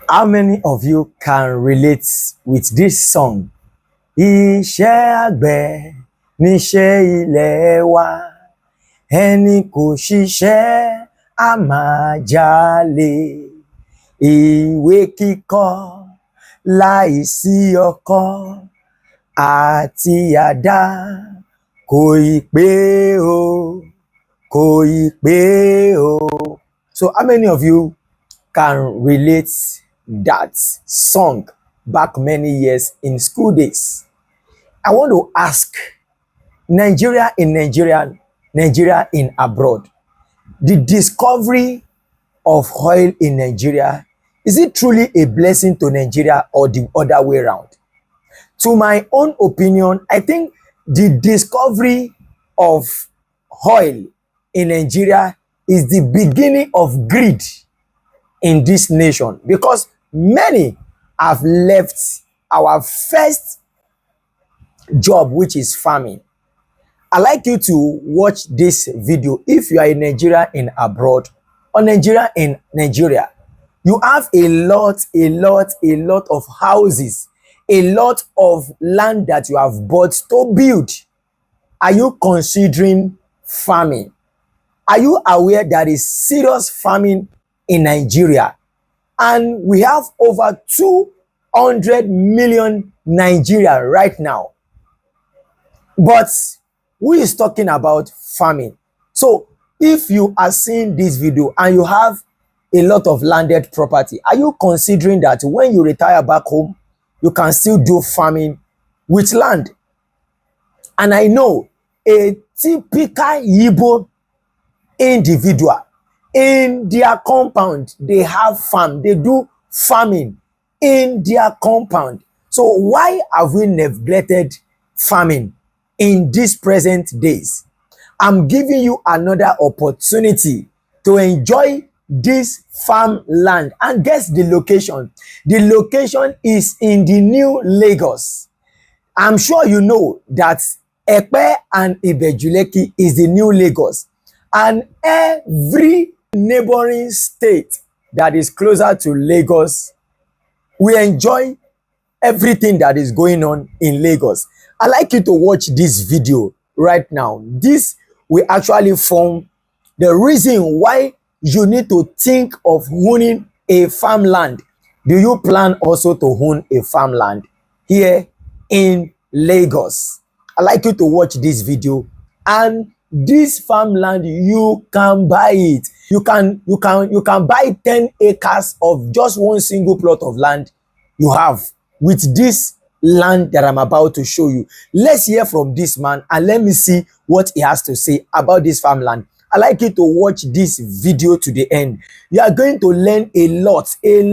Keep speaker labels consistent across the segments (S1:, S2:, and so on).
S1: How many of you can relate with this song? Iṣẹ́ àgbẹ̀ níṣẹ́ ilẹ̀ wa, ẹni kò ṣiṣẹ́ á máa jalè. Ìwé kíkọ láìsí ọkọ́ àti àdá kò ì pé o, kò ì pé o. So how many of you can relate that song back many years in school days? I want to ask, Nigeria in abroad, the discovery of oil in Nigeria, is it truly a blessing to Nigeria or the other way around? To my own opinion, I think the discovery of oil in Nigeria is the beginning of greed in this nation, because many have left our first job, which is farming. I'd like you to watch this video. If you are a Nigerian in abroad or Nigeria in Nigeria, you have a lot of houses, a lot of land that you have bought to build. Are you considering farming? Are you aware that is serious farming in Nigeria? And we have over 200 million Nigerians right now. But who is talking about farming? So if you are seeing this video and you have a lot of landed property, are you considering that when you retire back home, you can still do farming with land? And I know a typical Igbo individual, in their compound, they have farm, they do farming in their compound. So why have we neglected farming in these present days? I'm giving you another opportunity to enjoy this farmland. And guess the location. The location is in the new Lagos. I'm sure you know that Acre and Ibejuleki is the new Lagos. And every neighboring state that is closer to Lagos, we enjoy everything that is going on in Lagos. I'd like you to watch this video right now. This will actually form the reason why you need to think of owning a farmland. Do you plan also to own a farmland here in Lagos? I'd like you to watch this video. And this farmland, you can buy it. You can buy 10 acres of just one single plot of land you have with this land that I'm about to show you. Let's hear from this man and let me see what he has to say about this farmland. I'd like you to watch this video to the end. You are going to learn a lot in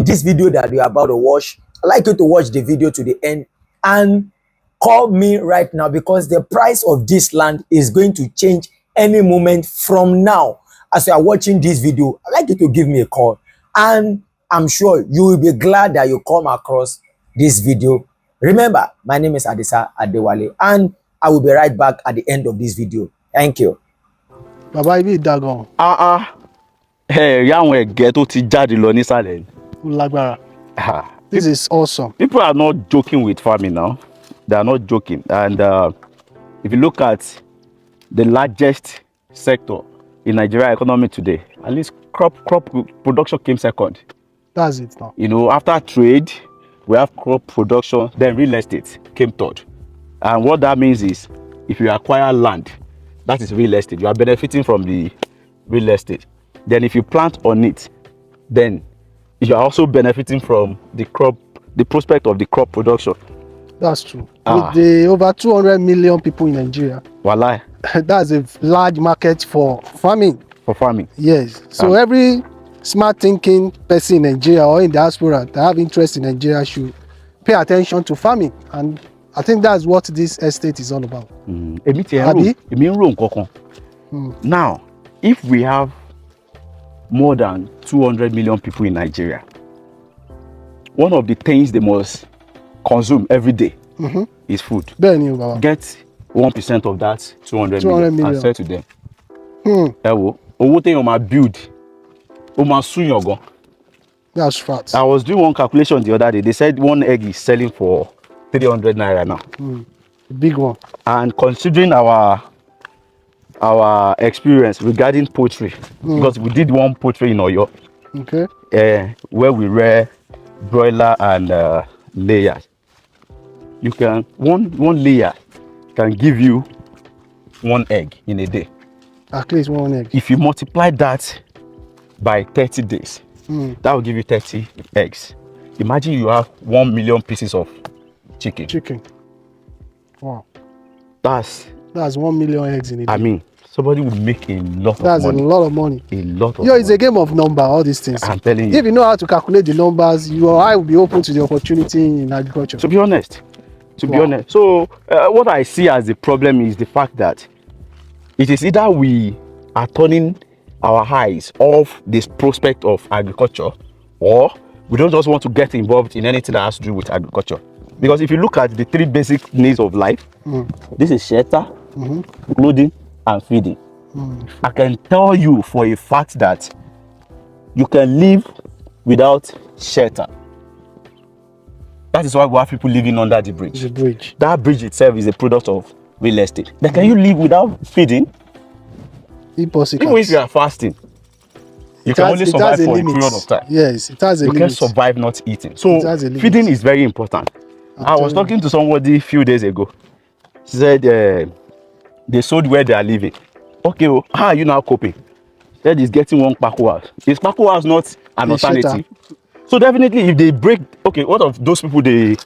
S1: this video that you're about to watch. I'd like you to watch the video to the end and call me right now, because the price of this land is going to change any moment from now. As you are watching this video, I'd like you to give me a call, and I'm sure you will be glad that you come across this video. Remember, my name is Adisa Adewale, and I will be right back at the end of this video. Thank you.
S2: Baba ibi dagon.
S3: Yàwọn ẹ̀gẹ́ tó ti jáde lọ nísàlẹ̀.
S2: Lágbára. This is awesome.
S3: People are not joking with farming now. They are not joking. And if you look at the largest sector in Nigeria economy today, at least crop production came second.
S2: That's it now.
S3: You know, after trade, we have crop production, then real estate came third. And what that means is, if you acquire land, that is real estate. You are benefiting from the real estate. Then if you plant on it, then you are also benefiting from the prospect of the crop production.
S2: That's true. With the over 200 million people in Nigeria,
S3: Wallahi.
S2: That's a large market for farming.
S3: For farming.
S2: Yes. So every smart thinking person in Nigeria or in diaspora that have interest in Nigeria should pay attention to farming. And I think that's what this estate is all about.
S3: Now, if we have more than 200 million people in Nigeria, one of the things they must consume every day is food. Get 1% of that 200 million and sell to them. Owó téèyàn máa build
S2: That's fat.
S3: I was doing one calculation the other day. They said one egg is selling for 300 naira now.
S2: Big one.
S3: And considering our experience regarding poultry, because we did one poultry in Oyo,
S2: Okay.
S3: where we rear broiler and layers. You can one layer can give you one egg in a day.
S2: At least one egg.
S3: If you multiply that by 30 days, that will give you 30 eggs. Imagine you have 1 million pieces of chicken.
S2: Wow.
S3: That's
S2: 1 million eggs in a day.
S3: I mean, somebody would make a lot of
S2: That's
S3: money.
S2: a lot of money.
S3: A lot of
S2: Yo, it's
S3: money.
S2: a game of number, all these things.
S3: I'm telling you.
S2: If you know how to calculate the numbers, your eye will be open to the opportunity in agriculture.
S3: To be honest.
S2: Wow.
S3: So what I see as the problem is the fact that it is either we are turning our eyes off this prospect of agriculture, or we don't just want to get involved in anything that has to do with agriculture. Because if you look at the 3 basic needs of life, this is shelter, clothing, and feeding. I can tell you for a fact that you can live without shelter. That is why we have people living under the bridge.
S2: The bridge.
S3: That bridge itself is a product of real estate. Then can you live without feeding?
S2: Impossible.
S3: Even if you are fasting, you can only survive for a period of time.
S2: Yes, it has a limit.
S3: You can survive not eating. So feeding is very important. I was talking to somebody a few days ago. She said they sold where they are living. Okay, well, how are you now coping? Said he's getting one Paco house. Is Paco house not an alternative? So definitely, if they break, okay, what of those people they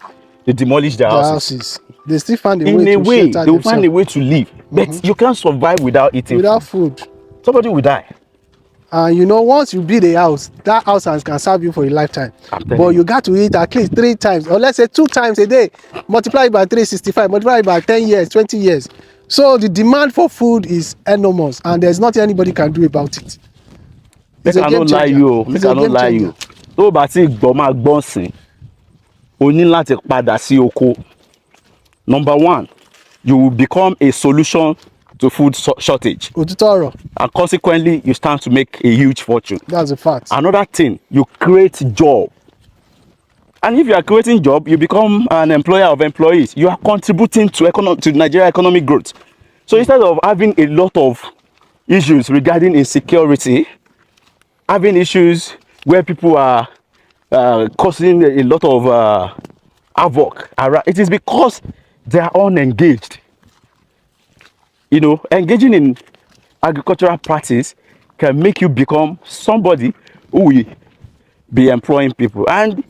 S3: demolish their houses?
S2: They still find
S3: in a way they will find a way to live, but you can't survive without eating.
S2: Without food,
S3: somebody will die.
S2: And you know, once you build a house, that house can serve you for a lifetime. But you got to eat at least 3 times, or let's say 2 times a day. Multiply it by 365, multiply it by 10 years, 20 years. So the demand for food is enormous, and there's nothing anybody can do about it.
S3: Make I don't lie you. Make I don't lie you. Tó bá ti gbọ́ máa gbọ́n sìn, o ní láti padà sí oko. Number 1, you will become a solution to food shortage. And consequently, you stand to make a huge fortune.
S2: That's a fact.
S3: Another thing, you create job. And if you are creating job, you become an employer of employees. You are contributing to Nigeria economic growth. So instead of having a lot of issues regarding insecurity, having issues where people are causing a lot of havoc, it is because they are unengaged. You know, engaging in agricultural practice can make you become somebody who will be employing people. And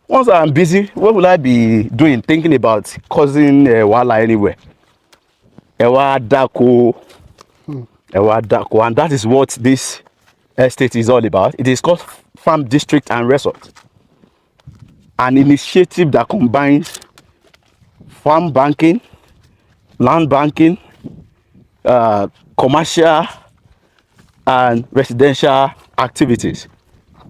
S3: once I'm busy, what will I be doing? Thinking about causing wala anywhere. Ewa dako. And that is what this estate is all about. It is called Farm District and Resort. An initiative that combines farm banking, land banking, commercial and residential activities.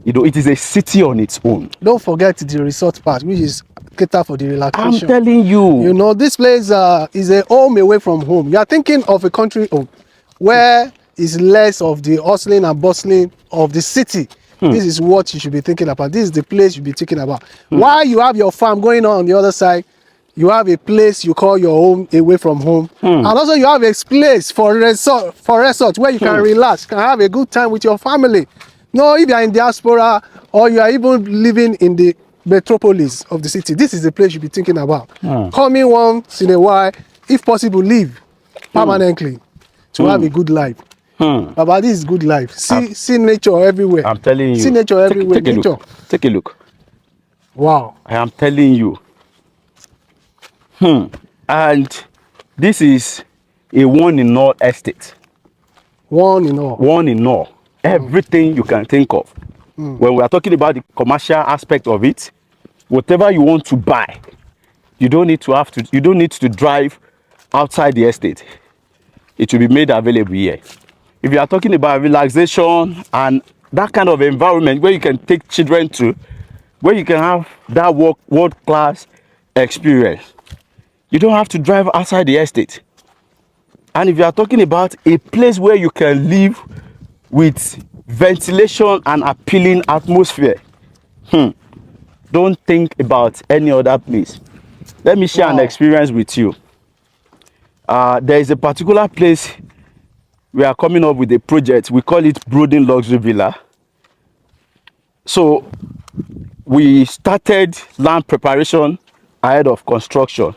S3: You know, it is a city on its own.
S2: Don't forget the resort part, which is cater for the relaxation.
S3: I'm telling you.
S2: You know, this place is a home away from home. You are thinking of a country home where is less of the hustling and bustling of the city. This is what you should be thinking about. This is the place you should be thinking about. While you have your farm going on the other side, you have a place you call your home away from home. And also you have a place for resort where you can relax, can have a good time with your family. No, if you are in diaspora or you are even living in the metropolis of the city, this is the place you should be thinking about. Coming once in a while, if possible, live permanently to have a good life. Baba, this is good life. See nature everywhere.
S3: I'm telling you.
S2: See nature everywhere.
S3: Take a look.
S2: Wow.
S3: I am telling you. And this is a one in all estate.
S2: One in all.
S3: One in all. Everything you can think of. When we are talking about the commercial aspect of it, whatever you want to buy, you don't need to drive outside the estate. It will be made available here. If you are talking about relaxation and that kind of environment where you can take children to, where you can have that world-class experience, you don't have to drive outside the estate. And if you are talking about a place where you can live with ventilation and appealing atmosphere. Don't think about any other place. Let me share an experience with you. There is a particular place we are coming up with a project. We call it Brooding Luxury Villa. So we started land preparation ahead of construction,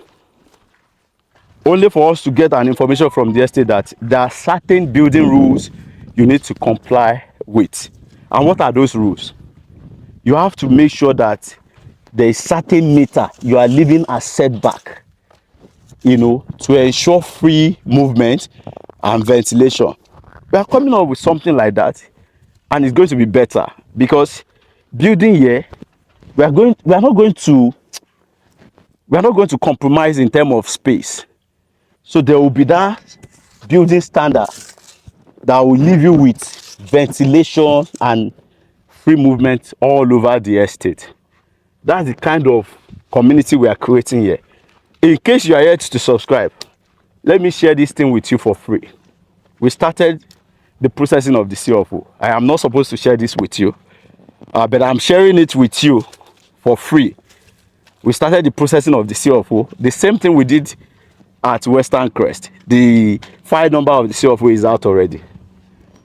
S3: only for us to get an information from the estate that there are certain building rules you need to comply with. And what are those rules? You have to make sure that there is certain meter you are leaving as setback, you know, to ensure free movement and ventilation. We are coming up with something like that, and it's going to be better because building here, we are not going to compromise in terms of space. So there will be that building standard that will leave you with ventilation and free movement all over the estate. That's the kind of community we are creating here. In case you are yet to subscribe, let me share this thing with you for free. We started the processing of the CFO. I am not supposed to share this with you, but I'm sharing it with you for free. We started the processing of the CFO. The same thing we did at Western Crest. The file number of the CFO is out already.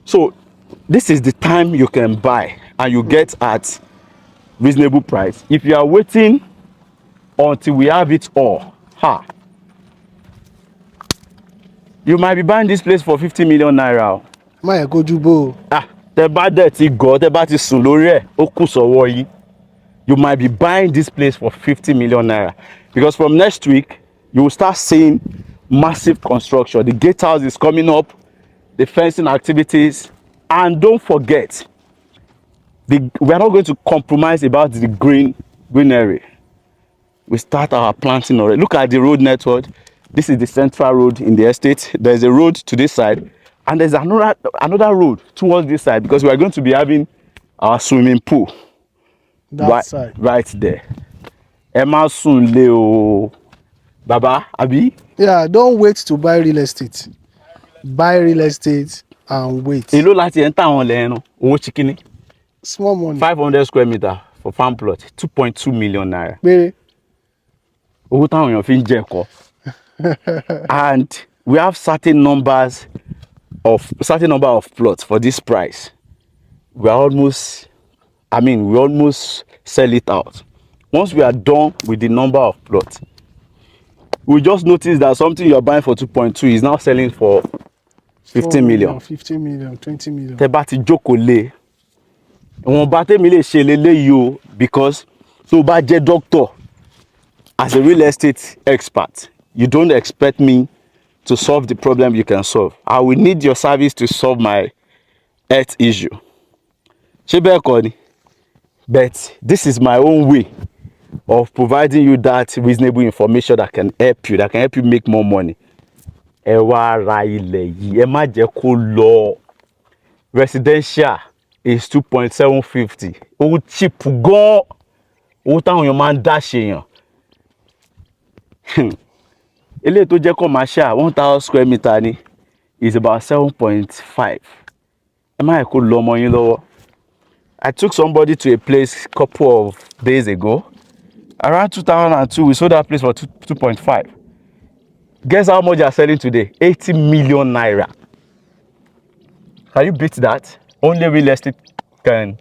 S3: So this is the time you can buy and you get at reasonable price. If you are waiting until we have it all, you might be buying this place for 50 million naira.
S2: My go jubo.
S3: Tẹ́ bá dẹ̀ ti gọ̀, tẹ́ bá ti sùn lórí ẹ̀, ó kù sọ́wọ́ yín. You might be buying this place for 50 million naira, because from next week you will start seeing massive construction. The gatehouse is coming up, the fencing activities, and don't forget, we are not going to compromise about the greenery. We start our planting already. Look at the road network. This is the central road in the estate. There's a road to this side, and there's another road towards this side, because we are going to be having our swimming pool right there. Emma soon Leo Baba Abi.
S2: Yeah, don't wait to buy real estate. Buy real estate and wait.
S3: Èló láti enter on lẹ́nu owó chikini.
S2: Small money.
S3: 500 square meter for farm plot, 2.2 million naira.
S2: Péré.
S3: Owó táwọn èèyàn fi ń jẹ ẹ̀kọ́. And we have certain number of plots for this price. We almost sell it out. Once we are done with the number of plots, we just notice that something you are buying for 2.2 is now selling for 15 million.
S2: 15 million, 20 million.
S3: Tẹ́ bá ti jókòó lé, wọ́n bá tèmi lè ṣe leléyìí o, because tó bá jẹ́ doctor, as a real estate expert, you don't expect me to solve the problem you can solve. I will need your service to solve my health issue. Ṣé bẹ́ẹ̀ kọ́ ni? But this is my own way of providing you that reasonable information that can help you make more money. Ẹ wá ra ilẹ̀ yìí, ẹ má jẹ́ kó lọ. Residential is 2.750. Owó cheap gan. Owó táwọn èèyàn máa ń dá ṣe èèyàn. Eléyìí tó jẹ́ commercial 1,000 square meter ni is about 7.5. Ẹ má jẹ́ kó lọ ọmọ yín lọ́wọ́. I took somebody to a place a couple of days ago. Around 2002, we sold that place for 2.5. Guess how much they are selling today? 80 million naira. Can you beat that? Only real estate can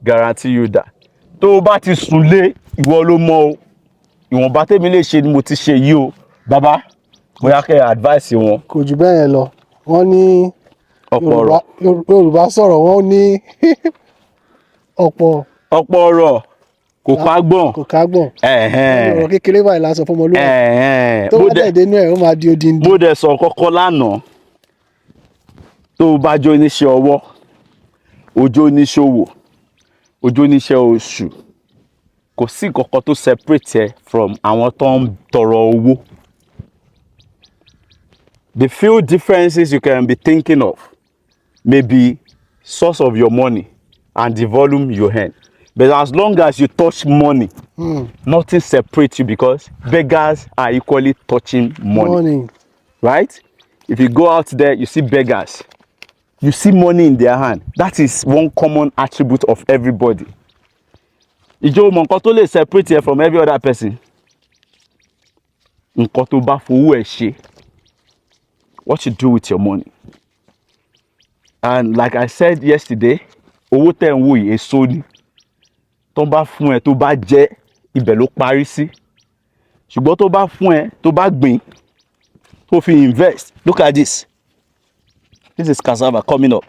S3: guarantee you that. Tó bá ti sùn lé, ìwọ ló mọ̀ o. Ìwọ̀nba tèmi lè ṣe ni mo ti ṣe yìí o. Bàbá, bóyá kẹ́ advice wọn.
S2: Kò jù bẹ́ẹ̀ yẹn lọ. Wọ́n ní Yorùbá sọ̀rọ̀, wọ́n ní ọ̀pọ̀
S3: ọ̀rọ̀ kò kágbọ̀n.
S2: Kò kágbọ̀n. Ọ̀rọ̀ kékeré báyìí la sọ fún ọmọlúwàbí. Tó bá dẹ̀ dénú ẹ̀, ó máa di odindi.
S3: Bó dẹ̀ sọ kọ́kọ́ lánàá, tó bá jó oníṣẹ́ ọwọ́, ojú oníṣòwò, ojú oníṣẹ́ oṣù, kò sí kankan tó separate ẹ from àwọn tó ń tọrọ owó. The few differences you can be thinking of may be source of your money and the volume you earn. But as long as you touch money, nothing separates you, because beggars are equally touching money. Right? If you go out there, you see beggars. you see money in their hand. That is one common attribute of everybody. Ìjọ mọ nǹkan tó lè separate you from every other person. Nǹkan tó bá fowó ẹ̀ ṣe. What you do with your money. And like I said yesterday, owó tẹ̀ ń wò yìí èso ni. Tó bá fún ẹ tó bá jẹ ibẹ̀ ló parí sí. Ṣùgbọ́n tó bá fún ẹ tó bá gbìn tó fi invest. Look at this. This is cassava coming up.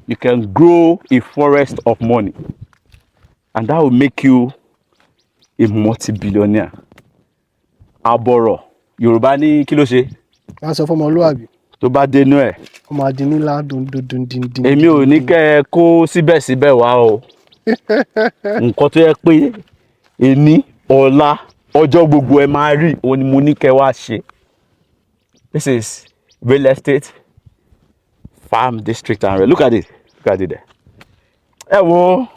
S3: You can grow a forest of money. And that will make you a multi-billionaire. Àbọ̀rọ̀ Yorùbá ní kí ló ṣe?
S2: Wọ́n sọ fún ọmọlúwàbí.
S3: Tó bá dénú ẹ̀.
S2: Ọmọ adínnílá dundundundun.
S3: Èmi ò ní kẹ́ ẹ kó síbẹ̀síbẹ̀ wá o. Nǹkan tó yẹ pé èní ọ̀la ọjọ́ gbogbo ẹ máa rí òun ni mo ní kẹ́ wá ṣe. This is real estate, farm district and look at it. Look at it there. Ẹ wo.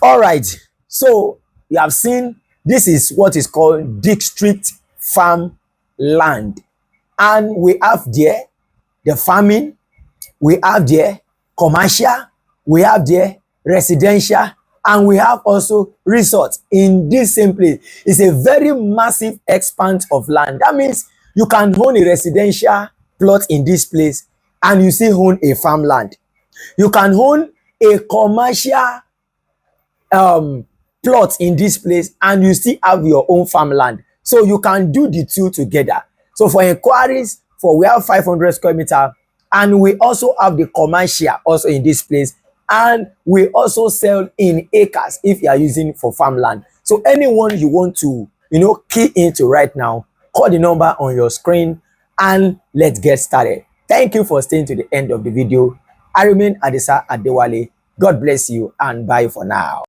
S1: All right. So you have seen this is what is called district farmland. And we have there the farming, we have there commercial, we have there residential, and we have also resort in this same place. It's a very massive expanse of land. That means you can own a residential plot in this place and you still own a farmland. You can own a commercial plot in this place and you still have your own farmland. So you can do the two together. So for inquiries, we have 500 square meter and we also have the commercial also in this place, and we also sell in acres if you are using for farmland. So anyone you want to, key into right now, call the number on your screen and let's get started. Thank you for staying to the end of the video. I remain Adisa Adewale. God bless you and bye for now.